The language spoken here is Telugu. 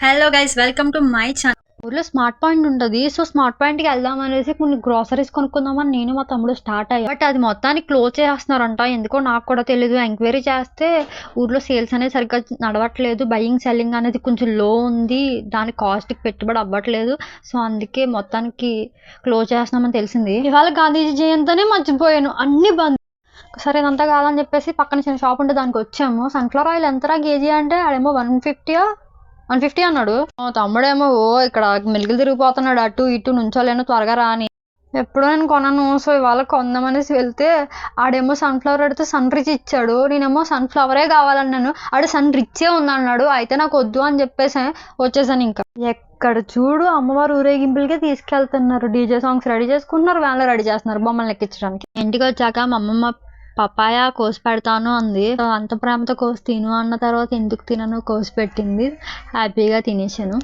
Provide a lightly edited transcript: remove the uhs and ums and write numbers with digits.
Hello guys, welcome to my channel. ఊర్లో స్మార్ట్ పాయింట్ ఉంటుంది. సో స్మార్ట్ పాయింట్కి వెళ్దాం అనేసి కొన్ని గ్రోసరీస్ కొనుక్కుందామని నేను మా తమ్ముడు స్టార్ట్ అయ్యా. బట్ అది మొత్తానికి క్లోజ్ చేస్తున్నారంట. ఎందుకో నాకు కూడా తెలియదు. ఎంక్వైరీ చేస్తే ఊర్లో సేల్స్ అనేది సరిగ్గా నడవట్లేదు, బయింగ్ సెల్లింగ్ అనేది కొంచెం లో ఉంది, దాని కాస్ట్కి పెట్టుబడి అవ్వట్లేదు. సో అందుకే మొత్తానికి క్లోజ్ చేస్తున్నామని తెలిసింది. ఇవాళ గాంధీజీ జయంతినే మర్చిపోయాను, అన్ని బంద్. సరే ఇదంతా కాదని చెప్పేసి పక్కన చిన్న షాప్ ఉంటే దానికి వచ్చాము. సన్ఫ్లవర్ ఆయిల్ ఎంతరా కేజీ అంటే ఆడేమో 150 అన్నాడు. తమ్ముడేమో ఇక్కడ మెలికలు తిరిగిపోతున్నాడు, అటు ఇటు నుంచోలేను, త్వరగా రాని. ఎప్పుడో నేను కొన్నాను, సో ఇవాళ కొందామనేసి వెళ్తే ఆడేమో సన్ఫ్లవర్ అడితే సన్ రిచ్ ఇచ్చాడు. నేనేమో సన్ఫ్లవరే కావాలన్నాను, ఆడు సన్ రిచ్చే ఉందన్నాడు. అయితే నాకు వద్దు అని చెప్పేసి వచ్చేసాను. ఇంకా ఎక్కడ చూడు అమ్మవారు ఊరేగింపులకే తీసుకెళ్తున్నారు, డీజే సాంగ్స్ రెడీ చేసుకుంటున్నారు, వ్యాన్లో రెడీ చేస్తున్నారు బొమ్మలు ఎక్కించడానికి. ఇంటికి వచ్చాక మా అమ్మమ్మ పపాయ కోసి పెడతాను అంది. అంత ప్రేమతో కోసి తిను అన్న తర్వాత ఎందుకు తినను కోసి పెట్టింది, హ్యాపీగా తినేసాను.